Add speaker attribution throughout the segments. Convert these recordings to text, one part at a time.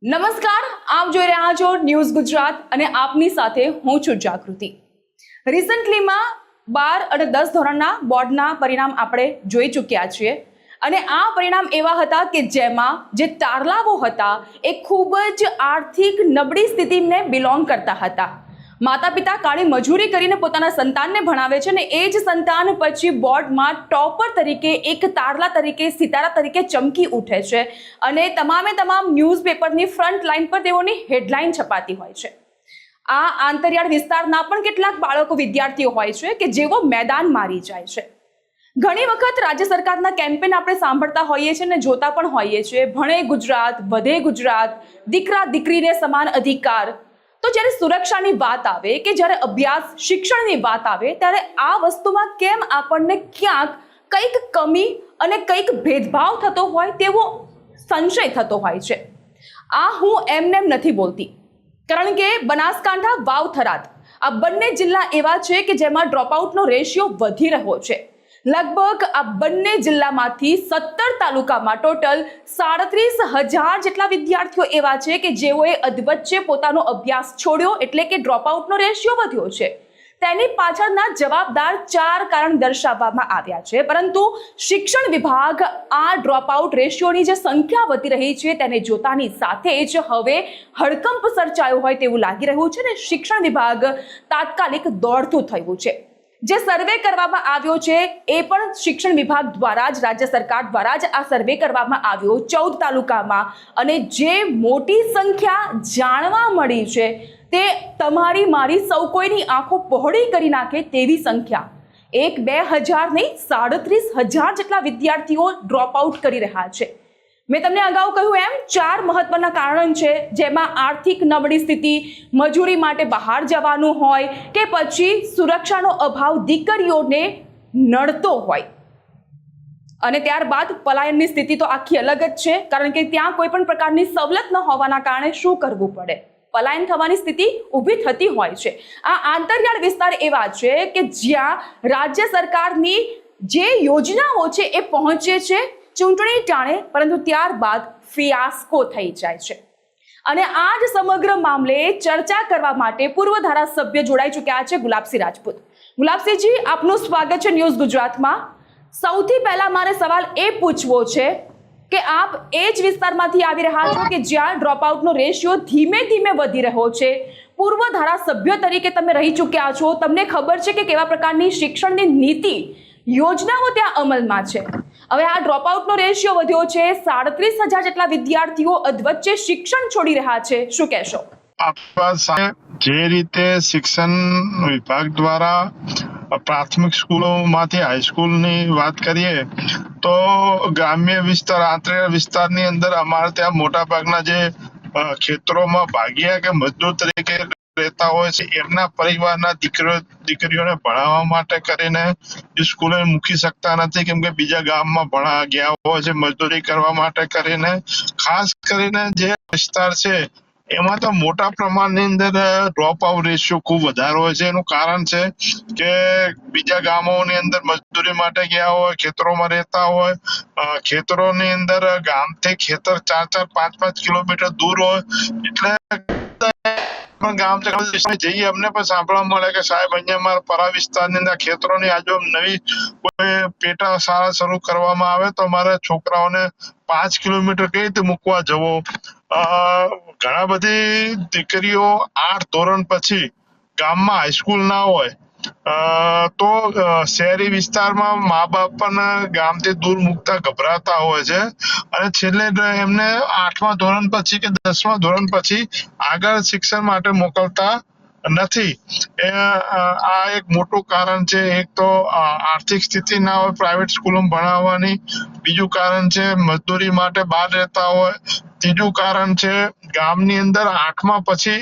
Speaker 1: નમસ્કાર, આપ જોઈ રહ્યા છો ન્યૂઝ ગુજરાત અને આપની સાથે હું છું જાગૃતિ। રિસન્ટલીમાં 12 અને 10 ધોરણના બોર્ડના પરિણામ આપણે જોઈ ચૂક્યા છીએ અને આ પરિણામ એવા હતા કે જેમાં જે તારલાઓ હતા એ ખૂબ જ આર્થિક નબળી સ્થિતિને બિલોંગ કરતા હતા। માતા પિતા કાળી મજૂરી કરીને પોતાના સંતાનને ભણાવે છે અને એ જ સંતાન પછી બોર્ડમાં ટોપર તરીકે એક તારલા તરીકે સિતારા તરીકે ચમકી ઉઠે છે અને તમામ ન્યૂઝપેપરની ફ્રન્ટ લાઇન પર તેઓની હેડલાઇન છપાતી હોય છે। આ આંતરિયાળ વિસ્તારના પણ કેટલાક બાળકો વિદ્યાર્થીઓ હોય છે કે જેઓ મેદાન મારી જાય છે। ઘણી વખત રાજ્ય સરકારના કેમ્પેન આપણે સાંભળતા હોઈએ છીએ અને જોતા પણ હોઈએ છીએ, ભણે ગુજરાત વધે ગુજરાત, દીકરા દીકરીને સમાન અધિકાર। તો જ્યારે સુરક્ષાની વાત આવે કે જ્યારે અભ્યાસ શિક્ષણની વાત આવે ત્યારે આ વસ્તુમાં કેમ આપણને ક્યાંક કંઈક કમી અને કંઈક ભેદભાવ થતો હોય તેવો સંશય થતો હોય છે। આ હું એમને નથી બોલતી, કારણ કે બનાસકાંઠા વાવ થરાદ આ બંને જિલ્લા એવા છે કે જેમાં ડ્રોપઆઉટનો રેશિયો વધી રહ્યો છે। લગભગ આ બંને જિલ્લામાંથી 17 તાલુકામાં ટોટલ 37,000 જેટલા વિદ્યાર્થીઓ એવા છે કે જેઓએ અધવચ્ચે પોતાનો અભ્યાસ છોડ્યો, એટલે કે ડ્રોપઆઉટનો રેશિયો વધ્યો છે। તેની પાછળના જવાબદાર 4 કારણ દર્શાવવામાં આવ્યા છે, પરંતુ શિક્ષણ વિભાગ આ ડ્રોપઆઉટ રેશિયોની જે સંખ્યા વધી રહી છે તેને જોતાની સાથે જ હવે હડકંપ સર્જાયો હોય તેવું લાગી રહ્યું છે અને શિક્ષણ વિભાગ તાત્કાલિક દોડતું થયું છે। જે સર્વે કરવામાં આવ્યો છે એ પણ શિક્ષણ વિભાગ દ્વારા જ, રાજ્ય સરકાર દ્વારા જ આ સર્વે કરવામાં આવ્યો 14 તાલુકામાં, અને જે મોટી સંખ્યા જાણવા મળી છે તે તમારી મારી સૌ કોઈની આંખો પહોળી કરી નાખે તેવી સંખ્યા। 1-2 નહીં, 37,000 જેટલા વિદ્યાર્થીઓ ડ્રોપ આઉટ કરી રહ્યા છે। મેં તમને અગાઉ કહ્યું એમ 4 મહત્વના કારણ છે, જેમાં આર્થિક નબળી સ્થિતિ, મજૂરી માટે બહાર જવાનું હોય કે પછી સુરક્ષાનો અભાવ દીકરીઓને નડતો હોય, અને ત્યારબાદ પલાયનની સ્થિતિ તો આખી અલગ જ છે, કારણ કે ત્યાં કોઈ પણ પ્રકારની સવલત ન હોવાના કારણે શું કરવું પડે, પલાયન થવાની સ્થિતિ ઊભી થતી હોય છે। આ આંતરિયાળ વિસ્તાર એવા છે કે જ્યાં રાજ્ય સરકારની જે યોજનાઓ છે એ પહોંચે છે ચૂંટણી ટાણે, પરંતુ ત્યારબાદ ફિયાસ્કો થઈ જાય છે। અને આ જ સમગ્ર મામલે ચર્ચા કરવા માટે પૂર્વ ધારાસભ્ય જોડાઈ ચૂક્યા છે ગુલાબસિંહ રાજપૂત। ગુલાબસિંહજી, આપનું સ્વાગત છે ન્યૂઝ ગુજરાતમાં। સૌથી પહેલા મારે સવાલ એ પૂછવો છે કે આપ એ જ વિસ્તારમાંથી આવી રહ્યા છો કે જ્યાં ડ્રોપઆઉટનો રેશિયો ધીમે ધીમે વધી રહ્યો છે। પૂર્વ ધારાસભ્ય તરીકે તમે રહી ચૂક્યા છો, તમને ખબર છે કે કેવા પ્રકારની શિક્ષણની નીતિ યોજનાઓ ત્યાં અમલમાં છે। હવે આ ડ્રોપઆઉટનો રેશિયો વધ્યો છે, 37,000 જેટલા વિદ્યાર્થીઓ અધવચ્ચે શિક્ષણ છોડી રહ્યા છે, શું કહેશો?
Speaker 2: જે રીતે શિક્ષણ વિભાગ દ્વારા પ્રાથમિક સ્કૂલોમાંથી હાઈસ્કૂલની વાત કરીએ તો ગ્રામ્ય વિસ્તાર, આંતરિક વિસ્તારની અંદર અમારે ત્યાં મોટા ભાગના જે ખેતરોમાં ભાગિયા કે મજદૂર તરીકે રહેતા હોય છે એમના પરિવારના દીકરીઓને ભણાવવા માટે કરીને સ્કૂલે મૂકી શકતા નથી, કેમ કે બીજા ગામમાં ભણા ગયા હોય છે મજદૂરી કરવા માટે કરીને। ખાસ કરીને જે વિસ્તાર છે એમાં તો મોટા પ્રમાણની અંદર ડ્રોપ આઉટ રેશિયો ખૂબ વધારે હોય છે। એનું કારણ છે કે બીજા ગામોની અંદર મજદૂરી માટે ગયા હોય, ખેતરોમાં રહેતા હોય, ખેતરોની અંદર ગામથી ખેતર 4-4, 5-5 કિલોમીટર દૂર હોય, એટલે ગામ જઈએ અમને પણ સાંભળવા મળે કે સાહેબ અહીંયા અમારા પરા વિસ્તારની અંદર ખેતરોની આજુ નવી કોઈ પેટા શાળા શરૂ કરવામાં આવે તો અમારા છોકરાઓને 5 કિલોમીટર કઈ રીતે મૂકવા જવો। ઘણા બધી દીકરીઓ 8 ધોરણ પછી ગામમાં હાઈસ્કૂલ ના હોય તો શહેરી વિસ્તારમાં મા બાપ પણ ગામથી દૂર મૂકતા ગભરાતા હોય છે, અને છેલ્લે એમને 8મા ધોરણ પછી કે 10મા ધોરણ પછી આગળ શિક્ષણ માટે મોકલતા નથી। આ એક મોટું કારણ છે। એક તો આર્થિક સ્થિતિ ના હોય પ્રાઇવેટ સ્કૂલોમાં ભણાવવાની, બીજું કારણ છે મજદૂરી માટે બહાર રહેતા હોય, ત્રીજું કારણ છે ગામની અંદર 8મા પછી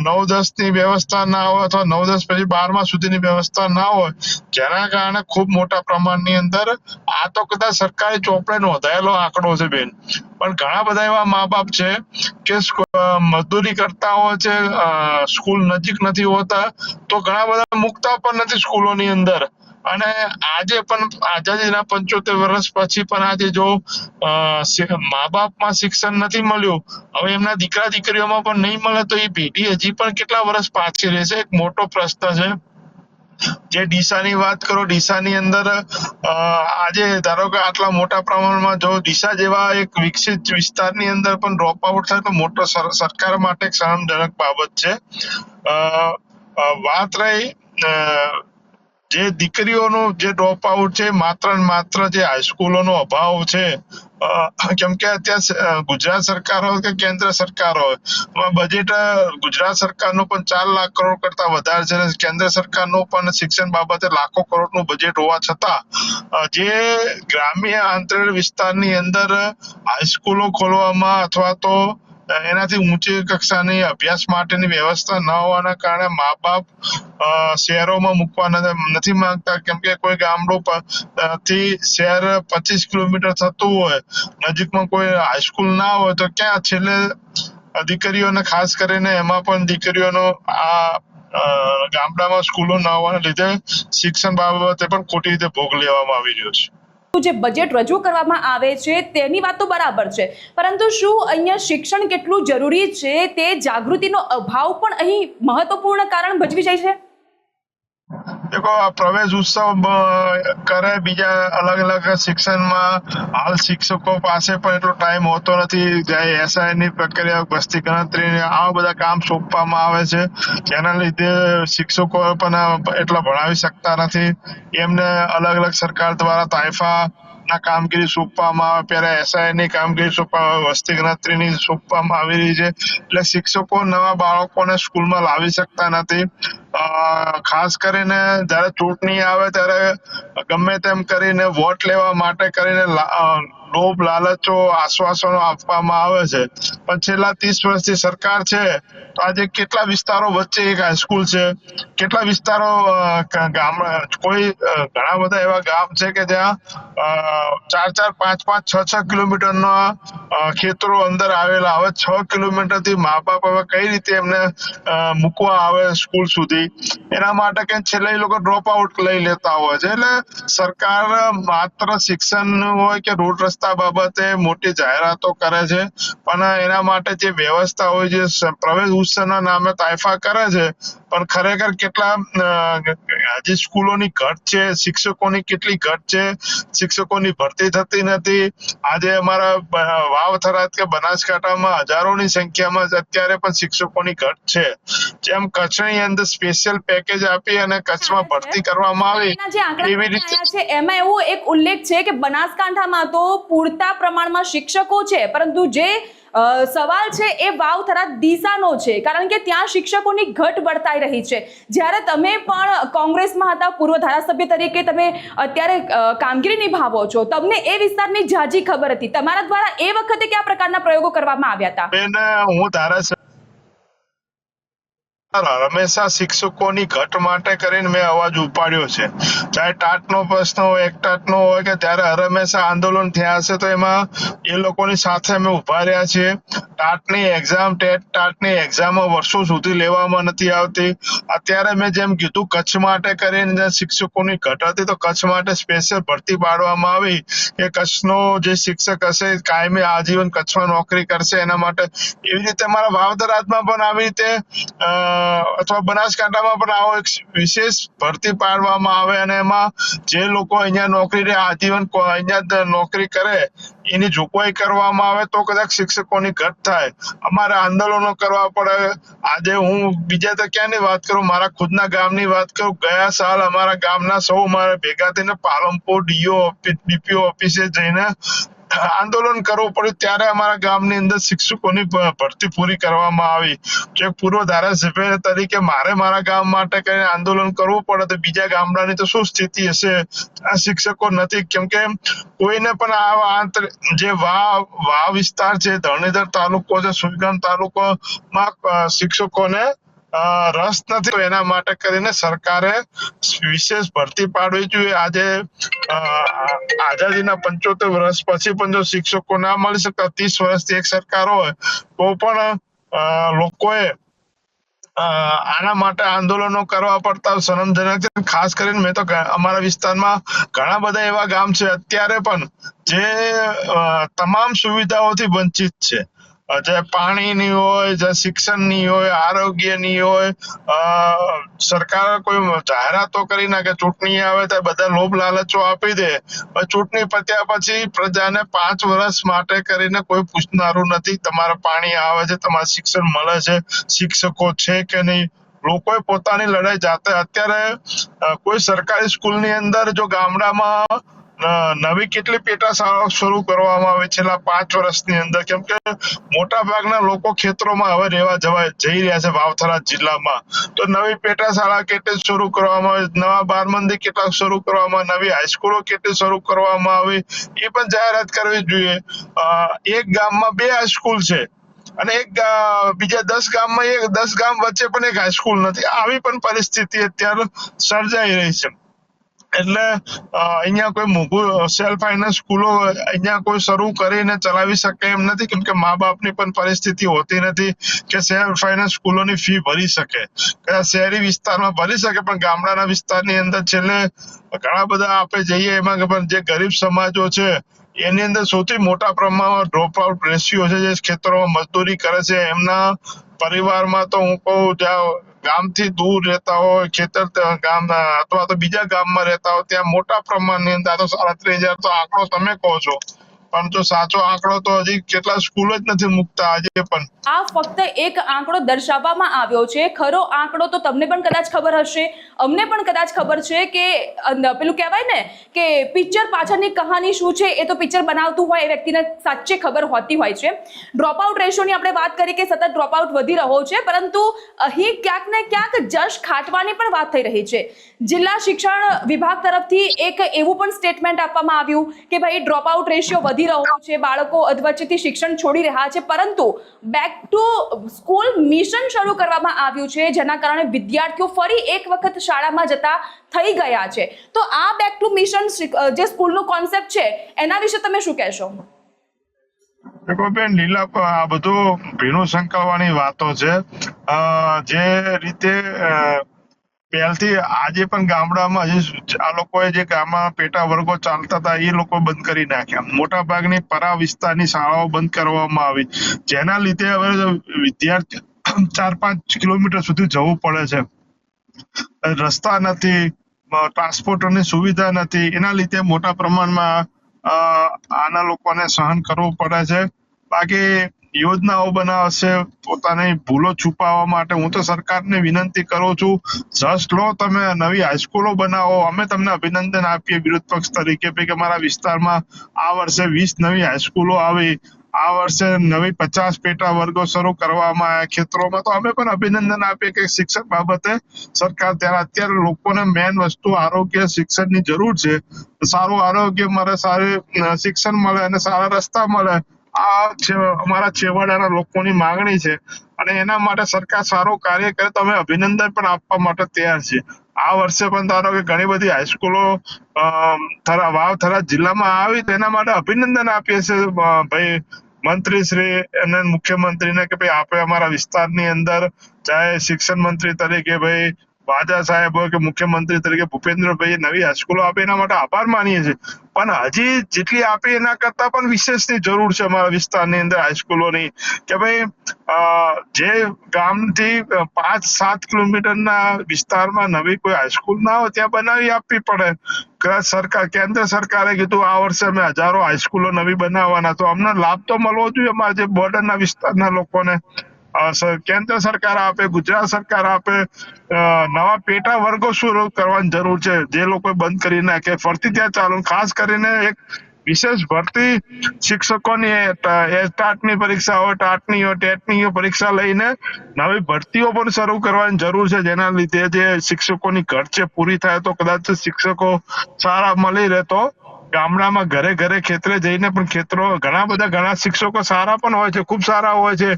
Speaker 2: 9-10 ની વ્યવસ્થા ના હોય અથવા 9-10 પછી 12મા સુધીની વ્યવસ્થા ના હોય, જેના કારણે ખૂબ મોટા પ્રમાણની અંદર આ તો કદાચ સરકારી ચોપડે નોંધાયેલો આંકડો છે બેન, પણ ઘણા બધા એવા મા બાપ છે કે મજદૂરી કરતા હોય છે, સ્કૂલ નજીક નથી હોતા તો ઘણા બધા મૂકતા પણ નથી સ્કૂલોની અંદર, અને આજે પણ આઝાદીના 75 વર્ષ પછી પણ આજે જો મા બાપમાં શિક્ષણ નથી મળ્યું, હવે એમના દીકરા દીકરીઓમાં પણ નહીં મળે તો એ પેઢી હજી પણ કેટલા વર્ષ પાછી રહેશે, એક મોટો પ્રશ્ન છે. જે ડીસાની વાત કરો, ડીસાની અંદર આજે ધારો કે આટલા મોટા પ્રમાણમાં જો ડીસા જેવા એક વિકસિત વિસ્તારની અંદર પણ ડ્રોપ આઉટ થાય તો મોટો સરકાર માટે એક શરમજનક બાબત છે. વાત રહી જે દીકરીઓનું જે ડ્રોપ આઉટ છે, માત્ર ને માત્ર જે હાઈસ્કૂલોનો અભાવ છે. કેમ કે અત્યારે ગુજરાત સરકાર હોય કે કેન્દ્ર સરકાર હોય, બજેટ ગુજરાત સરકારનું પણ 4 લાખ કરોડ કરતા વધારે છે, કેન્દ્ર સરકારનું પણ શિક્ષણ બાબતે લાખો કરોડનું બજેટ હોવા છતાં જે ગ્રામ્ય આંતરિક વિસ્તારની અંદર હાઈસ્કૂલો ખોલવામાં અથવા તો એનાથી ઊંચી કક્ષાની અભ્યાસ માટેની વ્યવસ્થા ન હોવાના કારણે મા બાપ શહેરોમાં મૂકવા નથી માંગતા, કેમ કે કોઈ ગામડું થી શહેર 25 કિલોમીટર થતું હોય, નજીકમાં કોઈ હાઈસ્કૂલ ના હોય તો ક્યાં છેલ્લે દીકરીઓને ખાસ કરીને એમાં પણ દીકરીઓનો ગામડામાં સ્કૂલો ન હોવાના લીધે શિક્ષણ બાબતે પણ ખોટી રીતે ભોગ લેવામાં આવી રહ્યો છે.
Speaker 1: જે બજેટ રજૂ કરવામાં આવે છે તેની વાત તો બરાબર છે, પરંતુ શું અહીંયા શિક્ષણ કેટલું જરૂરી છે તે જાગૃતિનો અભાવ પણ અહીં મહત્વપૂર્ણ કારણ ભજવી જાય છે.
Speaker 2: દેખો, આ પ્રવેશ ઉત્સવ કરે, બીજા અલગ અલગ શિક્ષણમાં હાલ શિક્ષકો પાસે પણ એટલો ટાઈમ હોતો નથી. એસઆઈ ની પ્રક્રિયા, વસ્તી ગણતરી, આવા બધા કામ સોંપવામાં આવે છે, જેના લીધે શિક્ષકો પણ એટલા ભણાવી શકતા નથી. એમને અલગ અલગ સરકાર દ્વારા તાઇફા ના કામગીરી સોંપવામાં આવે, ત્યારે એસઆઈ ની કામગીરી સોંપવામાં આવે, વસ્તી ગણતરીની સોંપવામાં આવી રહી છે. એટલે શિક્ષકો નવા બાળકોને સ્કૂલમાં લાવી શકતા નથી. ખાસ કરીને જયારે ચૂંટણી આવે ત્યારે ગમે તેમ કરીને વોટ લેવા માટે કરીને લોભ લાલચો આશ્વાસનો આપવામાં આવે છે, પણ છેલ્લા 30 વર્ષથી સરકાર છે તો આજે કેટલા વિસ્તારો વચ્ચે એક હાઈસ્કૂલ છે, કેટલા વિસ્તારો કોઈ ઘણા બધા એવા ગામ છે કે જ્યાં 4-4, 5-5, 6-6 કિલોમીટરના ખેતરો અંદર આવેલા. હવે 6 કિલોમીટરથી મા બાપ હવે કઈ રીતે એમને મૂકવા આવે સ્કૂલ સુધી, એના માટે કે છેલ્લે એ લોકો ડ્રોપ આઉટ લઈ લેતા હોય છે. એટલે સરકાર માત્ર શિક્ષણ હોય કે રોડ રસ્તા બાબતે મોટી જાહેરાતો કરે છે, પણ એના માટે જે વ્યવસ્થા હોય છે, પ્રવેશ ઉત્સવના નામે તાઇફા કરે છે, પણ ખરેખર કેટલા હજી સ્કૂલોની ઘટ છે, શિક્ષકોની કેટલી ઘટ છે, શિક્ષકોની ભરતી થતી નથી. આજે અમારા વાવ, થરાદ કે બનાસકાંઠામાં હજારોની સંખ્યામાં અત્યારે પણ શિક્ષકોની ઘટ છે. જેમ કચ્છની અંદર સ્પેશિયલ પેકેજ આપી અને કચ્છમાં ભરતી કરવામાં આવી, એવી રીતે
Speaker 1: એમાં એવો એક ઉલ્લેખ છે કે બનાસકાંઠામાં તો પૂરતા પ્રમાણમાં શિક્ષકો છે, પરંતુ જે સવાલ છે એ વાવ, થરાદ, ડીસાનો છે, કારણ કે ત્યાં શિક્ષકોની ઘટ વર્તાઈ રહી છે. જ્યારે તમે પણ કોંગ્રેસમાં હતા, પૂર્વ ધારાસભ્ય તરીકે તમે અત્યારે કામગીરી નિભાવો છો, તમને એ વિસ્તારની ઝાઝી ખબર હતી. તમારા દ્વારા એ વખતે કયા પ્રકારના પ્રયોગો કરવામાં આવ્યા હતા?
Speaker 2: હું ધારાસભ્ય હંમેશા શિક્ષકોની ઘટ માટે કરીને મેં અવાજ ઉપાડ્યો છે. ચાહે ટાટનો પ્રશ્ન હોય, એકટાટનો હોય, કે ત્યારે હંમેશા આંદોલન થયા હશે તો એમાં એ લોકોની સાથે અમે ઉભા રહ્યા છીએ. ટાટની એક્ઝામ, ટાટની એક્ઝામો વર્ષો સુધી લેવામાં નથી આવતી. અત્યારે મેં જેમ કીધું, કચ્છ માટે કરીને શિક્ષકોની ઘટ હતી તો કચ્છ માટે સ્પેશિયલ ભરતી પાડવામાં આવી કે કચ્છનો જે શિક્ષક હશે કાયમી આજીવન કચ્છમાં નોકરી કરશે, એના માટે. એવી રીતે અમારા વાવદરાજમાં પણ આવી રીતે અથવા બનાસકાંઠામાં પણ આવો એક વિશેષ ભરતી પાડવામાં આવે અને એમાં જે લોકો અહીંયા નોકરી આજીવન અહીંયા નોકરી કરે એની જોગવાઈ કરવામાં આવે તો કદાચ શિક્ષકોની ઘટ થાય. અમારે આંદોલનો કરવા પડે. આજે હું બીજા તો ક્યાંની વાત કરું, મારા ખુદના ગામની વાત કરું. ગયા સાલ અમારા ગામના સૌ મારે ભેગા થઈને પાલનપુર ડીપીઓ ઓફિસે જઈને આંદોલન કરવું પડ્યું. ત્યારે અમારા ગામની અંદર શિક્ષકોની ભરતી પૂરી કરવામાં આવી. જે પૂર્વ ધારાસભ્ય તરીકે મારે મારા ગામ માટે કરીને આંદોલન કરવું પડે તો બીજા ગામડાની તો શું સ્થિતિ હશે? આ શિક્ષકો નથી, કેમ કે કોઈને પણ આ જે વાવ વિસ્તાર છે, ધરણીધર તાલુકો છે, સુઈગામ તાલુકોમાં શિક્ષકોને રસ નથી, તો એના માટે કરીને સરકારે વિશેષ ભરતી પાડવી જોઈએ. આજે આઝાદીના 75 વર્ષ પછી પણ જો શિક્ષકો ના મળી શકતા, 30 વર્ષથી એક સરકાર હોય તો પણ લોકોએ આના માટે આંદોલનો કરવા પડતા શરમજનક છે. ખાસ કરીને મેં તો અમારા વિસ્તારમાં ઘણા બધા એવા ગામ છે અત્યારે પણ જે તમામ સુવિધાઓથી વંચિત છે. જે પાણીની હોય, જે શિક્ષણની હોય, આરોગ્યની હોય, સરકાર કોઈ જાહેરાતો કરી નાખે, ચૂંટણી આવે ત્યારે બધા લોભ લાલચો આપી દે, ચૂંટણી પત્યા પછી પ્રજાને 5 વર્ષ માટે કરીને કોઈ પૂછનારું નથી. તમારે પાણી આવે છે, તમારે શિક્ષણ મળે છે, શિક્ષકો છે કે નહીં. લોકોએ પોતાની લડાઈ જાતે. અત્યારે કોઈ સરકારી સ્કૂલની અંદર જો ગામડામાં નવી કેટલી પેટા શાળાઓ શરૂ કરવામાં આવી છેલ્લા 5 વર્ષની અંદર, કેમ કે મોટા ભાગના લોકો ખેતરોમાં હવે રહેવા જઈ રહ્યા છે. વાવથરા જિલ્લામાં તો નવી પેટા શાળા કેટલી શરૂ કરવામાં આવી, નવા બારમંદી કેટલા શરૂ કરવામાં, નવી હાઈસ્કૂલો કેટલી શરૂ કરવામાં આવી, એ પણ જાહેરાત કરવી જોઈએ. એક ગામમાં 2 હાઈસ્કૂલ છે અને બીજા 10 ગામમાં 10 ગામ વચ્ચે પણ એક હાઈસ્કૂલ નથી. આવી પણ પરિસ્થિતિ અત્યારે સર્જાઈ રહી છે. એટલે અહીંયા કોઈ મોંઘું સેલ્ફ ફાઇનાન્સ સ્કૂલો અહીંયા કોઈ શરૂ કરીને ચલાવી શકે એમ નથી, કેમ કે મા બાપની પણ પરિસ્થિતિ હોતી નથી કે સેલ્ફ ફાઇનાન્સ સ્કૂલોની ફી ભરી શકે. શહેરી વિસ્તારમાં ભરી શકે, પણ ગામડાના વિસ્તારની અંદર છેલ્લે ઘણા બધા આપણે જઈએ એમાં પણ જે ગરીબ સમાજો છે એની અંદર સૌથી મોટા પ્રમાણમાં ડ્રોપ આઉટ રેશિયો છે. જે ખેતરોમાં મજદૂરી કરે છે એમના પરિવારમાં તો હું કહું, જ્યાં ગામથી દૂર રહેતા હોય, ખેતર ગામ અથવા તો બીજા ગામમાં રહેતા હોય, ત્યાં મોટા પ્રમાણની અંદર તો 37,000 તો આંકડો તમે કહો છો, પણ જો સાચો આંકડો તો હજી કેટલા સ્કૂલ જ નથી મુકતા આજે પણ.
Speaker 1: આ ફક્ત એક આંકડો દર્શાવવામાં આવ્યો છે. ખરો આંકડો તો તમને પણ કદાચ ખબર હશે, અમને પણ કદાચ ખબર છે કે પેલું કહેવાય ને કે પિક્ચર પાછળની કહાની શું છે એ તો પિક્ચર બનાવતું હોય એ વ્યક્તિને સાચે ખબર હોતી હોય છે. ડ્રોપ આઉટ રેશિયોની આપણે વાત કરી કે સતત ડ્રોપ આઉટ વધી રહ્યો છે, પરંતુ અહીં ક્યાંક ને ક્યાંક જશ ખાટવાની પણ વાત થઈ રહી છે. જિલ્લા શિક્ષણ વિભાગ તરફથી એક એવું પણ સ્ટેટમેન્ટ આપવામાં આવ્યું કે ભાઈ ડ્રોપ આઉટ રેશિયો વધી રહ્યો છે, બાળકો અધવચ્ચેથી શિક્ષણ છોડી રહ્યા છે, પરંતુ બેક ટુ સ્કૂલ મિશન શરૂ કરવામાં આવ્યું છે, જેના કારણે વિદ્યાર્થીઓ ફરી એક વખત શાળામાં જતા થઈ ગયા છે. તો આ બેક ટુ મિશન જે સ્કૂલનો કોન્સેપ્ટ છે એના વિશે તમે શું કહેશો?
Speaker 2: દેખો બેન, લીલા આ બધું ભીનું સંકળવાની વાતો છે. જે રીતે પહેલથી આજે પણ ગામડામાં આ લોકોએ જે ગામમાં પેટા વર્ગો ચાલતા હતા એ લોકો બંધ કરી નાખ્યા. મોટા ભાગની પરા વિસ્તારની શાળાઓ બંધ કરવામાં આવી, જેના લીધે હવે વિદ્યાર્થી 4-5 કિલોમીટર સુધી જવું પડે છે. રસ્તા નથી, ટ્રાન્સપોર્ટની સુવિધા નથી, એના લીધે મોટા પ્રમાણમાં આના લોકોને સહન કરવું પડે છે. બાકી યોજનાઓ બનાવશે પોતાની ભૂલો છુપાવવા માટે. હું તો સરકારને વિનંતી કરું છું, જસ્ટ લો, તમે નવી હાઈસ્કૂલો બનાવો. અમે તમને અભિનંદન આપીએ વિરોધ પક્ષ તરીકે કે અમારા વિસ્તારમાં આ વર્ષે 20 નવી હાઈસ્કૂલો આવી, આ વર્ષે નવી 50 પેટા વર્ગો શરૂ કરવામાં આવ્યા ખેતરોમાં. તો અમે પણ અભિનંદન આપીએ કે શિક્ષણ બાબતે સરકાર અત્યારે લોકોને મેન વસ્તુ આરોગ્ય શિક્ષણની જરૂર છે. સારું આરોગ્ય મળે, સારું શિક્ષણ મળે અને સારા રસ્તા મળે, આ અમારા છેવાડાના લોકોની માંગણી છે અને એના માટે સરકાર સારું કાર્ય કરે તો અમે અભિનંદન પણ આપવા માટે તૈયાર છીએ. આ વર્ષે પણ ધારો કે ઘણી બધી હાઈસ્કૂલો વાવથરા જિલ્લામાં આવી, તેના માટે અભિનંદન આપીએ છીએ ભાઈ મંત્રી શ્રી અને મુખ્યમંત્રીને કે ભાઈ આપણે અમારા વિસ્તારની અંદર, ચાહે શિક્ષણ મંત્રી તરીકે ભાઈ વાજા સાહેબ હોય કે મુખ્યમંત્રી તરીકે ભૂપેન્દ્રભાઈ નવી હાઈસ્કૂલો આપે, એના માટે આભાર માનીએ છીએ. પણ હજી જેટલી આપી એના કરતા પણ વિશેષની જરૂર છે અમારા વિસ્તારની અંદર હાઈસ્કૂલોની, કે ભાઈ જે ગામથી 5-7 કિલોમીટરના વિસ્તારમાં નવી કોઈ હાઈસ્કૂલ ના હોય ત્યાં બનાવી આપવી પડે. સરકાર, કેન્દ્ર સરકારે કીધું આ વર્ષે અમે 1000 હાઈસ્કૂલો નવી બનાવવાના, તો અમને લાભ તો મળવો જોઈએ અમારા જે બોર્ડરના વિસ્તારના લોકોને. કેન્દ્ર સરકાર આપે, ગુજરાત સરકાર આપે, નવા પેટા વર્ગો શરૂ કરવાની જરૂર છે જે લોકો બંધ કરી નાખે, ફરતી ત્યાં ચાલુ. ખાસ કરીને એક વિશેષ ભરતી શિક્ષકોની ટાટની પરીક્ષા હોય, ટાટની હોય, ટેટની પરીક્ષા લઈને નવી ભરતીઓ પણ શરૂ કરવાની જરૂર છે, જેના લીધે જે શિક્ષકોની ઘટ છે પૂરી થાય તો કદાચ શિક્ષકો સારા મળી રહે. તો ગામડામાં ઘરે ઘરે ખેતરે જઈને પણ ઘણા શિક્ષકો સારા પણ હોય છે, ખૂબ સારા હોય છે,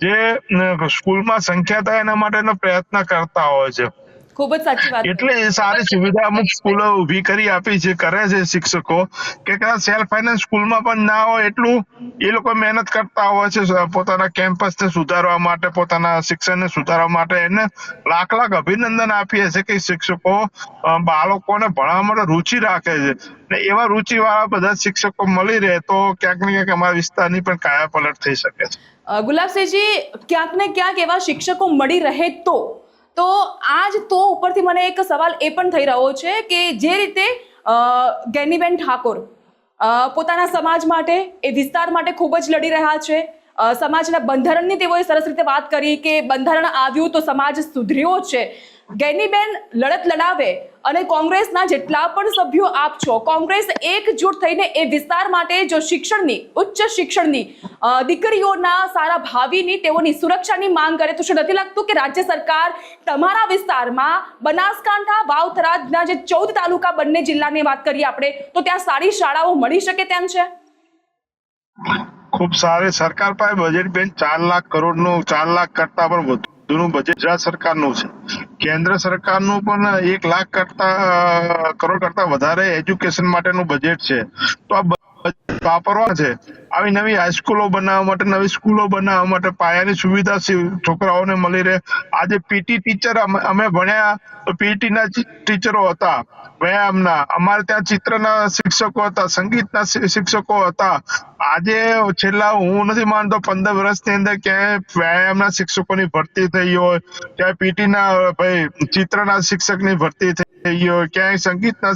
Speaker 2: જે સ્કૂલમાં સંખ્યા થાય એના માટેનો પ્રયત્ન કરતા હોય છે.
Speaker 1: ખૂબ જ સાચી વાત.
Speaker 2: એટલે એ સારી સુવિધા અમુક સ્કૂલો ઊભી કરી આપી છે, કરે છે શિક્ષકો કે કદાચ સેલ્ફ ફાઇનાન્સ સ્કૂલમાં પણ ના હોય એટલું એ લોકો મહેનત કરતા હોય છે પોતાના કેમ્પસને સુધારવા માટે, પોતાના શિક્ષણને સુધારવા માટે. એને લાખ લાખ અભિનંદન આપીએ છીએ કે શિક્ષકો બાળકોને ભણવા માટે રુચિ રાખે છે, ને એવા રુચિ વાળા બધા શિક્ષકો મળી રહે તો ક્યાંક ને ક્યાંક અમારા વિસ્તારની પણ કાયાપલટ થઈ શકે છે.
Speaker 1: ગુલાબસિંહજી, ક્યાંક ને ક્યાંક એવા શિક્ષકો મળી રહે તો આજ તો ઉપરથી મને એક સવાલ એ પણ થઈ રહ્યો છે કે જે રીતે ગેનીબેન ઠાકોર પોતાના સમાજ માટે, એ વિસ્તાર માટે ખૂબ જ લડી રહ્યા છે. સમાજના બંધારણની તેઓએ સરસ રીતે વાત કરી કે બંધારણ આવ્યું તો સમાજ સુધર્યો છે. ગેનીબેન લડત લડાવે અને કોંગ્રેસના જેટલા પણ સભ્યો આપ છો, કોંગ્રેસ એકજૂટ થઈને એ વિસ્તાર માટે જો શિક્ષણની, ઉચ્ચ શિક્ષણની, દીકરીઓના સારા ભાવિની, તેઓની સુરક્ષાની માંગ કરે તો શું નથી લાગતું કે રાજ્ય સરકાર તમારા વિસ્તારમાં બનાસકાંઠા, વાવ-થરાદના જે 14 તાલુકા, બંને જિલ્લાની વાત કરીએ આપણે, તો ત્યાં સારી શાળાઓ મળી શકે તેમ છે?
Speaker 2: ખૂબ સારી સરકાર પાસે બજેટ બેન 4 લાખ કરોડનું, 4 લાખ કરતા પણ વધુનું બજેટ ગુજરાત સરકારનું છે. કેન્દ્ર સરકારનું પણ 1 લાખ કરોડ કરતા વધારે એજ્યુકેશન માટેનું બજેટ છે. તો આ બજેટ વાપરવા છે આવી નવી હાઈસ્કૂલો બનાવવા માટે, નવી સ્કૂલો બનાવવા માટે, પાયાની સુવિધા છોકરાઓને મળી રહે. આજે પીટી ટીચર અમે ભણ્યા તો પીટી ના ટીચરો હતા, વ્યાયામના. અમારે ત્યાં ચિત્રના શિક્ષકો હતા, સંગીતના શિક્ષકો હતા. આજે છેલ્લા હું નથી માનતો 15 વર્ષની અંદર ક્યાંય વ્યાયામના શિક્ષકોની ભરતી થઈ હોય, ક્યાંય પીટી ના ચિત્રના શિક્ષકની ભરતી થઈ હોય, ક્યાંય સંગીતના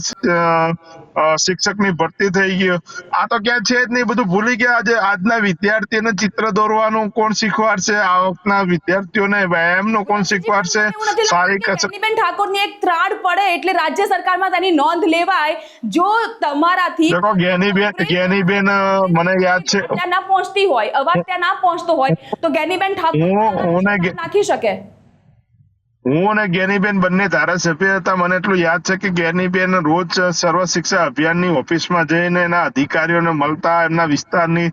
Speaker 2: શિક્ષકની ભરતી થઈ ગઈ. આ તો ક્યાં છે જ નહીં, બધું ભૂલી ગયા. આજે આજના વિદ્યાર્થીઓને ચિત્ર દોરવાનું કોણ શીખવાડશે? આવકના વિદ્યાર્થીઓને વ્યાયામનું કોણ શીખવાડશે? સારી
Speaker 1: ગેનીબેન ઠાકોરની એક ત્રાડ પડે એટલે રાજ્ય સરકારમાં તેની નોંધ લેવાય. જો તમારાથી
Speaker 2: દેખો ગેનીબેન મને યાદ છે,
Speaker 1: ત્યાં ના પહોંચતી હોય, અવાજ ત્યાં ના પહોંચતો હોય તો ગેનીબેન ઠાકોર નાખી શકે.
Speaker 2: હું અને ગેનીબેન બંને ધારાસભ્ય હતા. મને એટલું યાદ છે કે ગેનીબેન રોજ સર્વ શિક્ષા અભિયાનની ઓફિસમાં જઈને એના અધિકારીઓને મળતા, એમના વિસ્તારની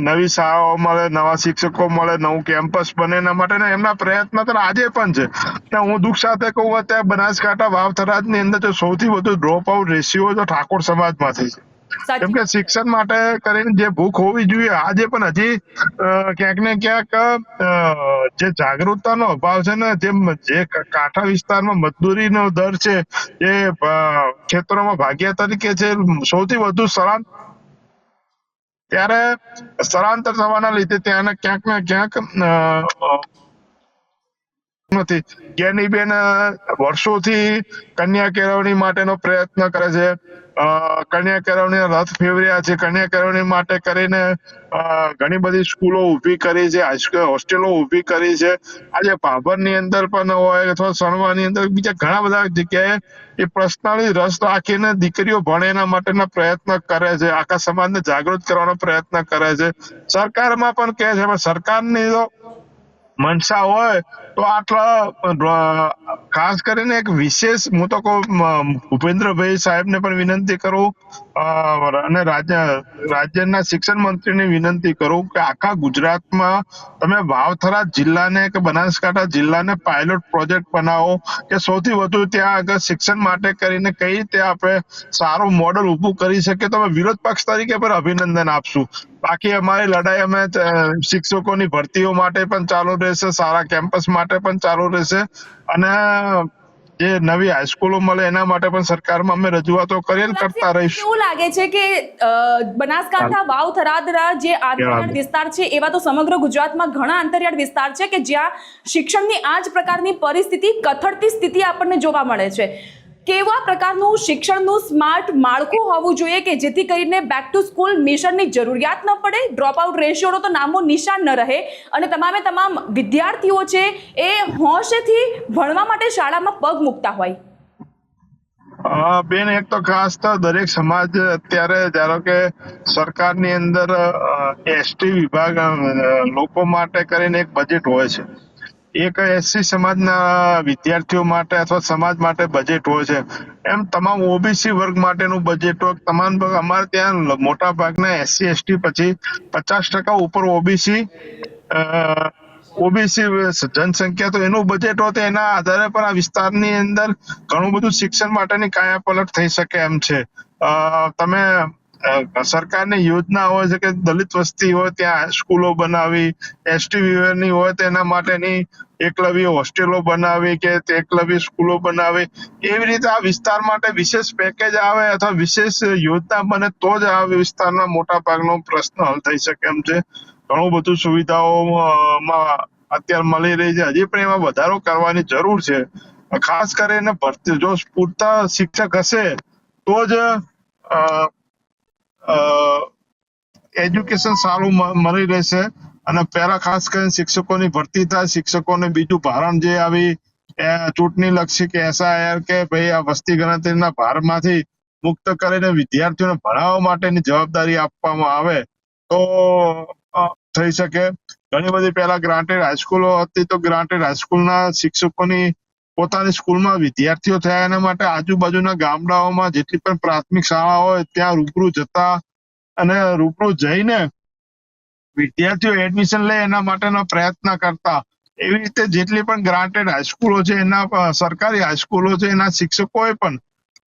Speaker 2: નવી શાળાઓ મળે, નવા શિક્ષકો મળે, નવું કેમ્પસ બને, એના માટે એમના પ્રયત્ન તો આજે પણ છે. હું દુઃખ સાથે કહું, અત્યારે બનાસકાંઠા, વાવ-થરાદની અંદર જો સૌથી વધુ ડ્રોપ આઉટ રેશિયો તો ઠાકોર સમાજમાંથી છે. કેમ કે શિક્ષણ માટે કરીને જે ભૂખ હોવી જોઈએ, આજે પણ હજી ક્યાંક ને ક્યાંક જે જાગૃતતાનો અભાવ છે ને, જે કાંઠા વિસ્તારમાં મજદૂરીનો દર છે, જે ખેતરોમાં ભાગ્યા તરીકે છે, સૌથી વધુ ત્યારે સ્થળાંતર થવાના લીધે ત્યાં ક્યાંક ને ક્યાંક નથી. ગેનીબેન વર્ષોથી કન્યા કેળવણી માટેનો પ્રયત્ન કરે છે. કન્યા કેળવણી રથ ફેરવ્યા છે. કન્યા કેળવણી માટે કરીને ઘણી બધી સ્કૂલો ઊભી કરી છે, હોસ્ટેલો ઊભી કરી છે. આજે ભાભરની અંદર પણ હોય અથવા સણવાની અંદર, બીજા ઘણા બધા જગ્યાએ એ પર્સનલી રસ રાખીને દીકરીઓ ભણે એના માટેના પ્રયત્ન કરે છે. આખા સમાજને જાગૃત કરવાનો પ્રયત્ન કરે છે. સરકારમાં પણ કહે છે, સરકારની તો મનસા હોય તો આટલા ખાસ કરીને એક વિશેષ, હું તો કહું ભૂપેન્દ્રભાઈ સાહેબને પણ વિનંતી કરું અને રાજ્યના શિક્ષણ મંત્રીને વિનંતી કરું કે આખા ગુજરાતમાં તમે વાવ-થરાદ જિલ્લાને કે બનાસકાંઠા જિલ્લાને પાયલોટ પ્રોજેક્ટ બનાવો કે સૌથી વધુ ત્યાં આગળ શિક્ષણ માટે કરીને કઈ રીતે આપણે સારું મોડલ ઊભું કરી શકીએ તો અમે વિરોધ પક્ષ તરીકે પણ અભિનંદન આપશું. બાકી અમારી લડાઈ અમે શિક્ષકોની ભરતીઓ માટે પણ ચાલુ રહેશે, સારા કેમ્પસ માટે પણ ચાલુ રહેશે, અને જે નવી હાઈસ્કૂલો મળે એના માટે પણ સરકારમાં અમે રજૂઆતો કરીએ કરતા રહીશું.
Speaker 1: એવું લાગે છે કે બનાસકાંઠા, વાવ-થરાદના જે આંતરિયાળ વિસ્તાર છે, એવા તો સમગ્ર ગુજરાતમાં ઘણા આંતરિયાળ વિસ્તાર છે કે જ્યાં શિક્ષણની આ જ પ્રકારની પરિસ્થિતિ, કથળતી સ્થિતિ આપણને જોવા મળે છે. કેવા પ્રકારનું શિક્ષણનું સ્માર્ટ માળખું હોવું જોઈએ કે જેથી કરીને બેક ટુ સ્કૂલ મિશનની જરૂરિયાત ન પડે, ડ્રોપ આઉટ રેશિયોનો તો નામો નિશાન ન રહે, અને તમામ વિદ્યાર્થીઓ છે એ હોંશેથી ભણવા માટે શાળામાં પગ મૂકતા હોય?
Speaker 2: બેન, એક તો ખાસ તો દરેક સમાજ અત્યારે, ધારો કે સરકારની અંદર એસટી વિભાગ લોકો માટે કરીને એક બજેટ હોય છે. એક એસસી સમાજના વિદ્યાર્થીઓ માટે અથવા સમાજ માટે બજેટ હોય છે. એમ તમામ ઓબીસી વર્ગ માટેનું બજેટ હોય. તમામ અમારે ત્યાં મોટા ભાગના એસસી એસટી પછી 50% ઉપર ઓબીસી ઓબીસી જનસંખ્યા, તો એનું બજેટ હોય તો એના આધારે પણ આ વિસ્તારની અંદર ઘણું બધું શિક્ષણ માટેની કાયાપલટ થઈ શકે એમ છે. તમે સરકારની યોજના હોય છે કે દલિત વસ્તી હોય ત્યાં સ્કૂલો બનાવી, એસટી વિભાગની હોય તો એના માટેની એકલવ્ય હોસ્ટેલો બનાવી કે એકલવ્ય સ્કૂલો બનાવી, એવી રીતે આ વિસ્તાર માટે વિશેષ પેકેજ આવે અથવા વિશેષ યોજના બને તો જ આ વિસ્તારના મોટા ભાગનો પ્રશ્ન હલ થઈ શકે એમ છે. ઘણું બધું સુવિધાઓમાં અત્યારે મળી રહી છે, હજી પણ એમાં વધારો કરવાની જરૂર છે. ખાસ કરીને ભરતી, જો પૂરતા શિક્ષક હશે તો જ એજ્યુકેશન સારું મળી રહેશે. અને પહેલા ખાસ કરીને શિક્ષકોની ભરતી થાય, શિક્ષકોને બીજું ભારણ જે આવી ચૂંટણી લક્ષી કે SIR કે ભાઈ આ વસ્તી ગણતરીના ભારમાંથી મુક્ત કરીને વિદ્યાર્થીઓને ભણાવવા માટેની જવાબદારી આપવામાં આવે તો થઈ શકે. ઘણી બધી પહેલા ગ્રાન્ટેડ હાઈસ્કૂલો હતી તો ગ્રાન્ટેડ હાઈસ્કૂલના શિક્ષકોની પોતાની સ્કૂલમાં વિદ્યાર્થીઓ થયા, એના માટે આજુબાજુના ગામડાઓમાં જેટલી પણ પ્રાથમિક શાળા હોય ત્યાં રૂબરૂ જતા અને રૂબરૂ જઈને વિદ્યાર્થીઓ એડમિશન લે એના માટેનો પ્રયત્ન કરતા. એવી રીતે જેટલી પણ ગ્રાન્ટેડ હાઈસ્કૂલો છે, એના સરકારી હાઈસ્કૂલો છે, એના શિક્ષકોએ પણ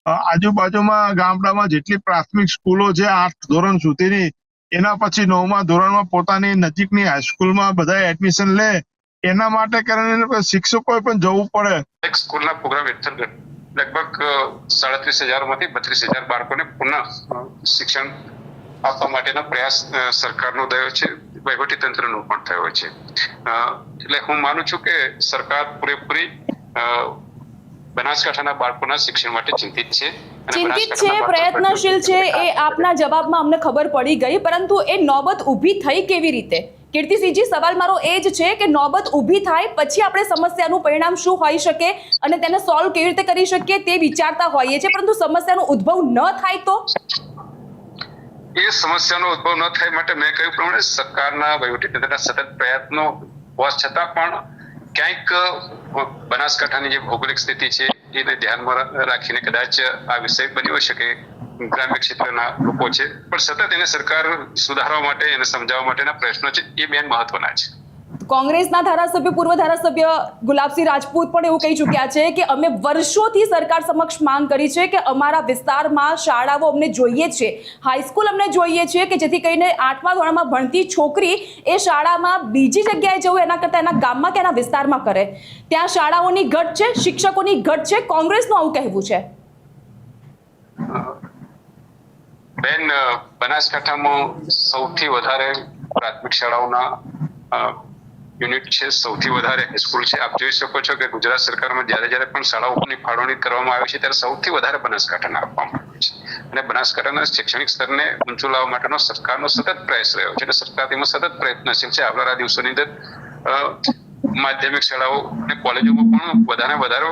Speaker 2: આજુબાજુમાં ગામડામાં જેટલી પ્રાથમિક સ્કૂલો છે 8 ધોરણ સુધીની, એના પછી 9મા ધોરણમાં પોતાની નજીકની હાઈસ્કૂલમાં બધા એડમિશન લે, એના માટે કરીને શિક્ષકોએ પણ જવું પડે.
Speaker 3: એક સ્કૂલના પ્રોગ્રામ હેઠળ લગભગ 37,000 માંથી 32,000 બાળકોને પુનઃ શિક્ષણ આપવા માટેનો પ્રયાસ સરકારનો થયો છે, વહીવટી તંત્રનો પણ થયો છે. એટલે હું માનું છું કે સરકાર પૂરેપૂરી બનાસકાંઠાના બાળકોના શિક્ષણ માટે ચિંતિત છે,
Speaker 1: પ્રયત્નશીલ છે. એ આપના જવાબમાં અમને ખબર પડી ગઈ, પરંતુ એ નોબત ઊભી થઈ કેવી રીતે? કીર્તિસિંહજી, સવાલ મારો એ જ છે કે નોબત ઊભી થાય પછી આપણે સમસ્યાનું પરિણામ શું હોઈ શકે અને તેને સોલ્વ કેવી રીતે કરી શકીએ તે વિચારતા હોઈએ છીએ, પરંતુ સમસ્યાનો ઉદ્ભવ ન થાય તો?
Speaker 3: એ સમસ્યાનો ઉદ્ભવ ન થાય માટે મેં કહ્યું પ્રમાણે સરકારના વહીવટીતંત્રના સતત પ્રયત્નો હોવા છતાં પણ ક્યાંક બનાસકાંઠાની જે ભૌગોલિક સ્થિતિ છે એને ધ્યાનમાં રાખીને કદાચ આ વિષય બન્યો શકે, ગ્રામ્ય ક્ષેત્રના લોકો છે, પણ સતત એને સરકાર સુધારવા માટે, એને સમજાવવા માટેના પ્રયત્નો છે, એ બેન મહત્વના છે.
Speaker 1: કોંગ્રેસના ધારાસભ્ય, પૂર્વ ધારાસભ્ય ગુલાબસિંહ રાજપૂત પણ એવું કહી ચૂક્યા છે કે અમે વર્ષોથી સરકાર સમક્ષ માંગ કરી છે કે અમારા વિસ્તારમાં શાળાઓ અમને જોઈએ છે, હાઈસ્કૂલ અમને જોઈએ છે, કે જેથી કરીને 8મા ધોરણમાં ભણતી છોકરી એ શાળામાં બીજી જગ્યાએ જવું એના કરતાં એના ગામમાં કે એના વિસ્તારમાં કરે. ત્યાં શાળાઓની ઘટ છે, શિક્ષકોની ઘટ છે, કોંગ્રેસનું આવું કહેવું છે.
Speaker 3: બેન, બનાસકાંઠામાં સૌથી વધારે પ્રાથમિક શાળાઓના યુનિટ છે, સૌથી વધારે હાઈસ્કૂલ છે. આપ જોઈ શકો છો કે ગુજરાત સરકારમાં જ્યારે પણ શાળાઓની ફાળવણી કરવામાં આવે છે ત્યારે સૌથી વધારે બનાસકાંઠાને આપવામાં આવે છે, અને બનાસકાંઠાના શૈક્ષણિક સ્તરને ઊંચું લાવવા માટેનો સરકારનો સતત પ્રયાસ રહ્યો છે, અને સરકાર તેમાં સતત પ્રયત્નશીલ છે. આવનારા દિવસોની અંદર માધ્યમિક શાળાઓ અને કોલેજોમાં પણ વધારો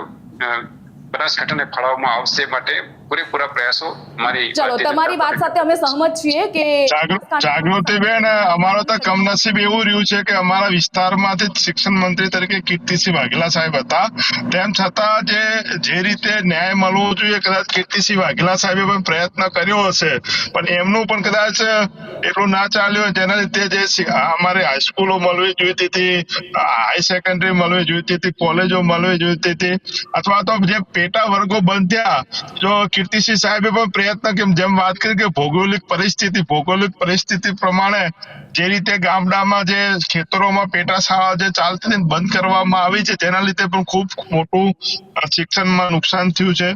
Speaker 3: બનાસકાંઠાને ફાળવવામાં આવશે માટે પૂરેપૂરા પ્રયાસો
Speaker 1: ચલો, તમારી વાત સાથે અમે સહમત છીએ કે
Speaker 2: જાગૃતિબેન, અમારો તો કમનસીબ એવું રહ્યું છે કે અમારા વિસ્તારમાંથી શિક્ષણ મંત્રી તરીકે કીર્તિસિંહ વાઘેલા સાહેબ હતા, તેમ છતાં જે રીતે ન્યાય મળવો જોઈએ કદાચ કીર્તિસિંહ વાઘેલા સાહેબે પણ પ્રયત્ન કર્યો હશે, પણ એમનું પણ કદાચ એટલું ના ચાલ્યું, જેના લીધે જે અમારે હાઈસ્કૂલો મળવી જોઈતી હતી, હાઈ સેકન્ડરી મળવી જોઈતી હતી, કોલેજો મળવી જોઈતી હતી, અથવા તો જે પેટા વર્ગો બંધ થયા, જો કીર્તિસિંહ સાહેબે પણ પ્રયત્ન, જેમ વાત કરી કે ભૌગોલિક પરિસ્થિતિ પ્રમાણે જે રીતે ગામડામાં જે ખેતરોમાં પેટા શાળા જે ચાલતી હતી બંધ કરવામાં આવી છે, જેના લીધે પણ ખૂબ મોટું શિક્ષણમાં નુકસાન થયું છે.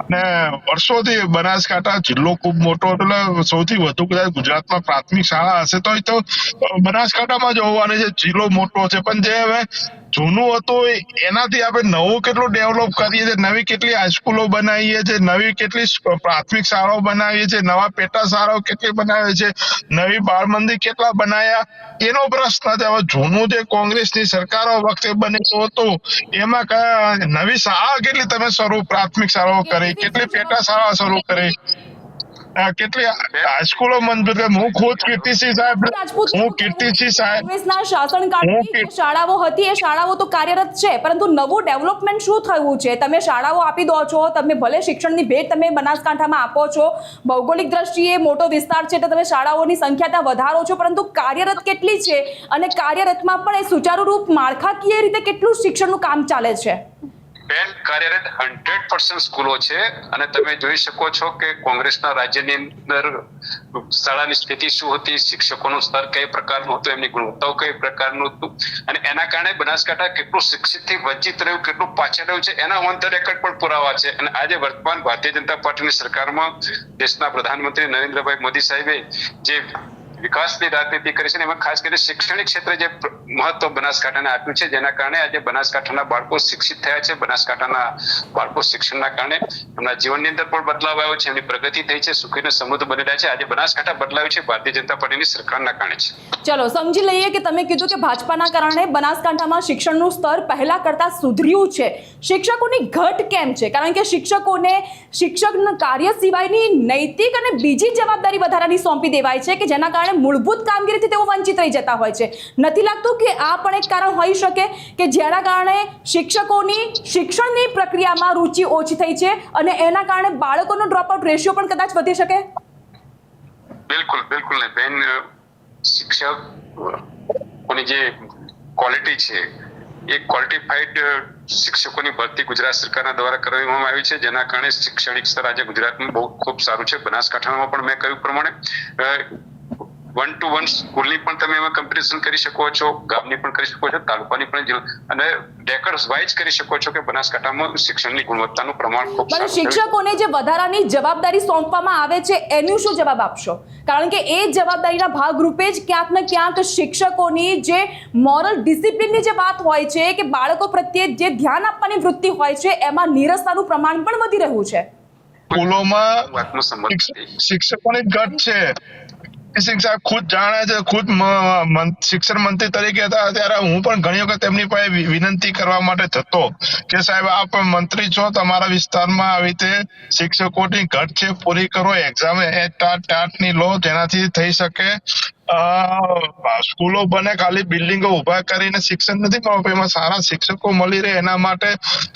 Speaker 2: અને વર્ષોથી બનાસકાંઠા જિલ્લો ખૂબ મોટો, એટલે સૌથી વધુ કદાચ ગુજરાતમાં પ્રાથમિક શાળા હશે તો બનાસકાંઠામાં જ હોવાની છે. જિલ્લો મોટો છે, પણ જે હવે જૂનું હતું એનાથી આપણે નવું કેટલું ડેવલપ કરીએ છીએ, નવી કેટલી હાઈસ્કૂલો બનાવીએ છીએ, નવી કેટલી પ્રાથમિક શાળાઓ બનાવીએ છીએ, નવા પેટા શાળાઓ કેટલી બનાવીએ છીએ, નવી બાળ મંદિર કેટલા બનાવ્યા, એનો પ્રશ્ન છે. હવે જૂનું જે કોંગ્રેસની સરકારો વખતે બનેલું હતું એમાં નવી શાળા કેટલી તમે પ્રાથમિક શાળાઓ કરી, કેટલી પેટા શાળા શરૂ કરી? કેટલી હાઈસ્કૂલો મંજૂર કરી. હું ખુદ કીર્તિસિંહ સાહેબ,
Speaker 1: રાજપૂત
Speaker 2: હું કીર્તિસિંહ સાહેબ,
Speaker 1: કોંગ્રેસના શાસનકાળની જે શાળાઓ હતી એ શાળાઓ તો કાર્યરત છે, પરંતુ નવું ડેવલપમેન્ટ શું થયું છે? તમે શાળાઓ આપી દો છો, તમે ભલે શિક્ષણની ભેટ તમે બનાસકાંઠામાં આપો છો, ભૌગોલિક દ્રષ્ટિએ મોટો વિસ્તાર છે એટલે તમે શાળાઓની સંખ્યા ત્યાં વધારો છો, પરંતુ કાર્યરત કેટલી છે અને કાર્યરતમાં પણ એ સુચારુરૂપ માળખાકીય રીતે કેટલું શિક્ષણનું કામ ચાલે છે?
Speaker 3: બેન, કાર્યરત 100% સ્કૂલો છે અને તમે જોઈ શકો છો કે કોંગ્રેસના રાજ્યની અંદર શાળાની સ્થિતિ શું હતી, શિક્ષકોનું સ્તર કઈ પ્રકારનું હતું, એમની ગુણવત્તાઓ કઈ પ્રકારનું હતું અને એના કારણે બનાસકાંઠા કેટલું શિક્ષિતથી વંચિત રહ્યું, કેટલું પાછળ રહ્યું છે એના ઓન ધ રેકોર્ડ પણ પુરાવા છે. અને આજે વર્તમાન ભારતીય જનતા પાર્ટીની સરકારમાં દેશના પ્રધાનમંત્રી નરેન્દ્રભાઈ મોદી સાહેબે જે વિકાસની રાજનીતિ કરી છે એમાં ખાસ કરીને શૈક્ષણિક ક્ષેત્રે જે મહત્વ બનાસકાંઠાને આપ્યું છે, જેના કારણે આજે બનાસકાંઠાના બાળકો શિક્ષિત થયા છે. બનાસકાંઠાના બાળકો શિક્ષણના કારણે એમના જીવનની અંદર પણ બદલાવ આવ્યો છે, એમની પ્રગતિ થઈ છે, સુખી અને સમૃદ્ધ બની રહ્યા છે. આજે બનાસકાંઠા બદલાયું છે ભારતીય જનતા પાર્ટીની સરકારના કારણે છે.
Speaker 1: ચલો સમજી લઈએ કે તમે કીધું કે ભાજપાના કારણે બનાસકાંઠામાં શિક્ષણનું સ્તર પહેલા કરતા સુધર્યું છે. શિક્ષકોની ઘટ કેમ છે? કારણ કે શિક્ષકોને શિક્ષકના કાર્ય સિવાયની નૈતિક અને બીજી જવાબદારી વધારાની સોંપી દેવાય છે કે જેના કારણે મૂળભૂત કામગીરીથી તેઓ વંચિત રહી જતા હોય છે. નથી લાગતું કે આ પણ એક કારણ હોઈ શકે કે જેના કારણે શિક્ષકોની શિક્ષણની પ્રક્રિયામાં રુચિ ઓછી થઈ છે અને એના કારણે બાળકોનો ડ્રોપઆઉટ રેશિયો પણ કદાચ વધી શકે?
Speaker 3: બિલકુલ બિલકુલ નહીં બેન, શિક્ષકોની જે ક્વોલિટી છે એ ક્વોલિફાઈડ શિક્ષકોની ભરતી ગુજરાત સરકારના દ્વારા કરવામાં આવી છે, જેના કારણે શૈક્ષણિક સ્તર આજે ગુજરાતમાં બહુ ખૂબ સારું છે. બનાસકાંઠામાં પણ મેં કહ્યું પ્રમાણે 1-to-1 સ્કૂલની પણ તમે એમાં કમ્પેરિઝન કરી શકો છો, ગામની પણ કરી શકો છો, તાલુકાની પણ, અને ડેકડ્સ વાઇઝ કરી શકો છો કે બનાસકાંઠામાં શિક્ષણની ગુણવત્તાનું પ્રમાણ ખૂબ સારું છે.
Speaker 1: શિક્ષકોને જે વધારાની જવાબદારી સોંપવામાં આવે છે એનું શું જવાબ આપશો? કારણ કે એ જવાબદારીના ભાગરૂપે જ ક્યાંક ને ક્યાંક શિક્ષકોની જે મોરલ ડિસિપ્લિનની જે વાત હોય છે કે બાળકો પ્રત્યે જે ધ્યાન આપવાની વૃત્તિ હોય છે એમાં નીરસતાનું પ્રમાણ પણ વધી રહ્યું છે.
Speaker 2: સ્કૂલોમાં શિક્ષકોની ઘટ છે. સિંહ સાહેબ ખુદ જાણે છે, ખુદ શિક્ષણ મંત્રી તરીકે હતા ત્યારે હું પણ ઘણી વખત એમની પાસે વિનંતી કરવા માટે જતો કે સાહેબ આપ મંત્રી છો, તમારા વિસ્તારમાં આવી રીતે શિક્ષકોની ઘટ છે, પૂરી કરો, એક્ઝામ ટાટની લો જેનાથી થઈ શકે. સ્કૂલો બને, ખાલી બિલ્ડિંગો ઉભા કરીને શિક્ષણ નથી મળતું, એમાં સારા શિક્ષકો મળી રહે એના માટે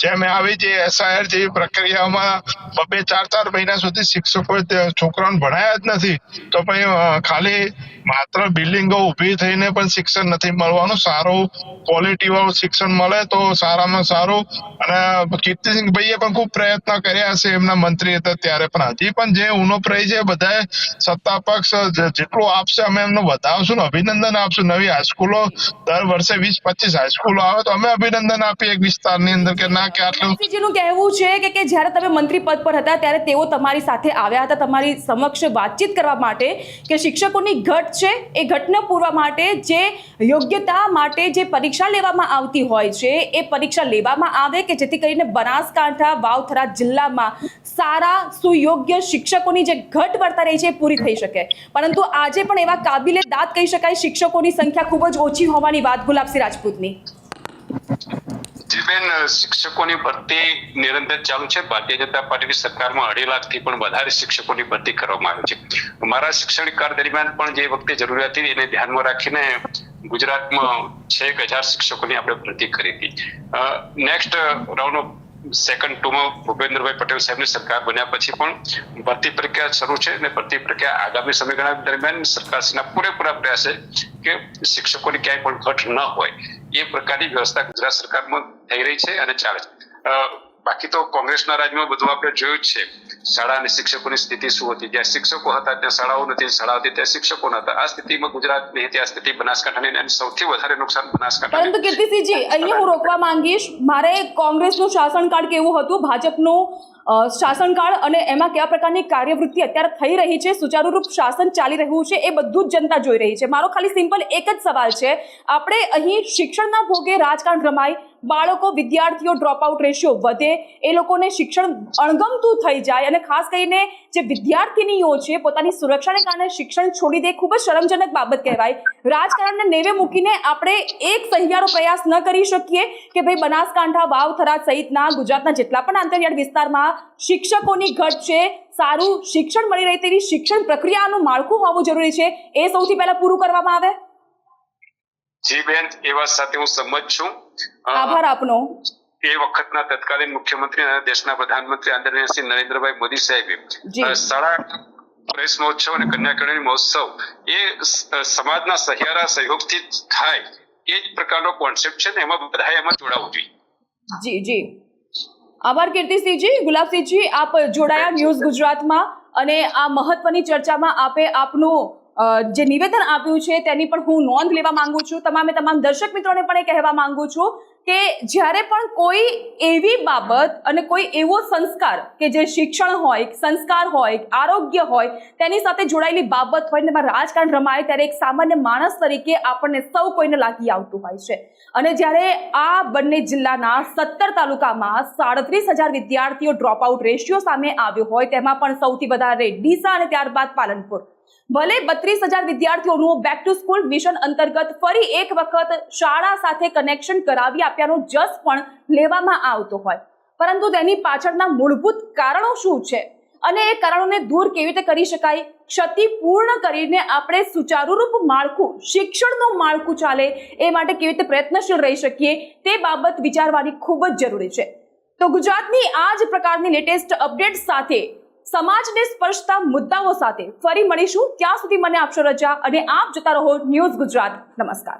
Speaker 2: જેમ આવી જે SIR જેવી પ્રક્રિયામાં 2-4 મહિના સુધી શિક્ષકો છોકરાઓને ભણાયા જ નથી, તો પછી ખાલી માત્ર બિલ્ડિંગો ઉભી થઈને પણ શિક્ષણ નથી મળવાનું. સારું ક્વોલિટી વાળું શિક્ષણ મળે તો સારામાં સારું. અને કીર્તિસિંહ ભાઈએ પણ ખૂબ પ્રયત્ન કર્યા છે એમના મંત્રી હતા ત્યારે, પણ હજી પણ જે ઉનોપ્રય છે બધાએ સત્તા પક્ષ જેટલું આપશે અમે એમનું વધાવશું ને અભિનંદન આપશું. નવી હાઈસ્કૂલો દર વર્ષે 20-25 હાઈસ્કૂલો આવે તો અમે અભિનંદન આપીએ એક વિસ્તારની અંદર કે ના કે આટલું.
Speaker 1: નું કહેવું છે કે જ્યારે તમે મંત્રી પદ પર હતા ત્યારે તેઓ તમારી સાથે આવ્યા હતા તમારી સમક્ષ વાતચીત કરવા માટે કે શિક્ષકોની ઘટ છે, એ ઘટને પૂરવા માટે જે યોગ્યતા માટે જે પરીક્ષા લેવામાં આવતી હોય છે એ પરીક્ષા લેવામાં આવે કે જેથી કરીને બનાસકાંઠા વાવથરા જિલ્લામાં સારા સુયોગ્ય શિક્ષકોની જે ઘટ વર્તા રહી છે એ પૂરી થઈ શકે. પરંતુ આજે પણ એવા કાબિલે દાદ કહી શકાય શિક્ષકોની સંખ્યા ખૂબ જ ઓછી હોવાની વાત ગુલાબસિંહ રાજપૂતની.
Speaker 3: બેન, શિક્ષકોની ભરતી નિરંતર ચાલુ છે. ભારતીય જનતા પાર્ટીની સરકારમાં 2.5 લાખથી પણ વધારે શિક્ષકોની ભરતી કરવામાં આવી છે. મારા શૈક્ષણિક કાળ દરમિયાન પણ જે વખતે જરૂરિયાત હતી એને ધ્યાનમાં રાખીને ગુજરાતમાં 6,000 શિક્ષકોની આપણે ભરતી કરી હતી. નેક્સ્ટ રાઉન્ડ ઓફ સેકન્ડ 2માં ભૂપેન્દ્રભાઈ પટેલ સાહેબની સરકાર બન્યા પછી પણ ભરતી પ્રક્રિયા શરૂ છે અને ભરતી પ્રક્રિયા આગામી સમયગાળા દરમિયાન સરકારશ્રીના પૂરેપૂરા પ્રયાસ છે કે શિક્ષકોની ક્યાંય પણ ઘટ ન હોય એ પ્રકારની વ્યવસ્થા ગુજરાત સરકારમાં થઈ રહી છે અને ચાલે છે. બાકી તો કોંગ્રેસના રાજ્યમાં બધું આપણે જોયું જ છે. શાળા અને શિક્ષકોની સ્થિતિ શું હતી, જ્યાં શિક્ષકો હતા ત્યાં શાળાઓ નથી, શાળા હતી ત્યાં શિક્ષકો નહોતા. આ સ્થિતિમાં ગુજરાતની હતી, આ સ્થિતિ બનાસકાંઠાની, અને સૌથી વધારે નુકસાન બનાસકાંઠા.
Speaker 1: પરંતુ કીર્તિસિંહજી અહીંયા હું રોકવા માંગીશ. મારે કોંગ્રેસનું શાસનકાળ કેવું હતું, ભાજપનું શાસનકાળ અને એમાં કયા પ્રકારની કાર્યવૃત્તિ અત્યારે થઈ રહી છે, સુચારુરૂપ શાસન ચાલી રહ્યું છે, એ બધું જ જનતા જોઈ રહી છે. મારો ખાલી સિમ્પલ એક જ સવાલ છે, આપણે અહીં શિક્ષણના ભોગે રાજકારણ રમાય, બાળકો વિદ્યાર્થીઓ ડ્રોપઆઉટ રેશિયો વધે, એ લોકોને શિક્ષણ અણગમતું થઈ જાય અને અને ખાસ કરીને જે વિદ્યાર્થીનીઓ છે પોતાની સુરક્ષાને કારણે શિક્ષણ છોડી દે, ખૂબ જ શરમજનક બાબત કહેવાય. રાજકારણને નેવે મૂકીને આપણે એક સહિયારો પ્રયાસ ન કરી શકીએ કે ભાઈ બનાસકાંઠા, વાવ, થરાદ સહિતના ગુજરાતના જેટલા પણ આંતરિયાળ વિસ્તારમાં શિક્ષકોની ઘટ છે, સારું શિક્ષણ મળી રહે તેવી શિક્ષણ પ્રક્રિયાનું માળખું હોવું જરૂરી છે, એ સૌથી પહેલા પૂરું કરવામાં આવે.
Speaker 3: જી બેન, એ વાત સાથે હું સંમત છું.
Speaker 1: આભાર આપનો.
Speaker 3: એ વખતના તત્કાલીન મુખ્યમંત્રી અને દેશના પ્રધાનમંત્રી આદરણીય શ્રી નરેન્દ્રભાઈ મોદી સાહેબે શાળા પ્રવેશ મહોત્સવ અને કન્યાકેળવણી મહોત્સવ એ સમાજના સહિયારા સહયોગથી થાય એ જ પ્રકારનો કોન્સેપ્ટ છે ને એમાં બધાએ એમાં જોડાવવું જોઈએ.
Speaker 1: જી જી, આભાર કીર્તિસિંહજી. ગુલાબસિંહજી, આપ જોડાયા ન્યૂઝ ગુજરાતમાં અને આ મહત્વની ચર્ચામાં આપે આપનું જે નિવેદન આપ્યું છે તેની પણ હું નોંધ લેવા માંગુ છું. તમામ દર્શક મિત્રોને પણ એ કહેવા માંગુ છું કે જ્યારે પણ કોઈ એવી બાબત અને કોઈ એવો સંસ્કાર કે જે શિક્ષણ હોય, સંસ્કાર હોય, આરોગ્ય હોય, તેની સાથે જોડાયેલી બાબત હોય, તેમાં રાજકારણ રમાય ત્યારે એક સામાન્ય માણસ તરીકે આપણને સૌ કોઈને લાગી આવતું હોય છે. અને જ્યારે આ બંને જિલ્લાના 17 તાલુકામાં 37,000 વિદ્યાર્થીઓ ડ્રોપ આઉટ રેશિયો સામે આવ્યો હોય, તેમાં પણ સૌથી વધારે ડીસા અને ત્યારબાદ પાલનપુર. ભલે 32,000 વિદ્યાર્થીઓનું બેક ટુ સ્કૂલ મિશન અંતર્ગત ફરી એક વખત શાળા સાથે કનેક્શન કરાવી આપ્યાનો જસ પણ લેવામાં આવતો હોય, પરંતુ તેની પાછળના મૂળભૂત કારણો શું છે અને એ કારણોને દૂર કેવી રીતે કરી શકાય, ક્ષતિ પૂર્ણ કરીને આપણે સુચારુરૂપ માળખું, શિક્ષણનું માળખું ચાલે એ માટે કેવી રીતે પ્રયત્નશીલ રહી શકીએ તે બાબત વિચારવાની ખૂબ જ જરૂરી છે. તો ગુજરાતની આ જ પ્રકારની લેટેસ્ટ અપડેટ સાથે, સમાજને સ્પર્શતા મુદ્દાઓ સાથે ફરી મળીશું. ત્યાં સુધી મને આપશો રજા અને આપ જોતા રહો ન્યૂઝ ગુજરાત. નમસ્કાર.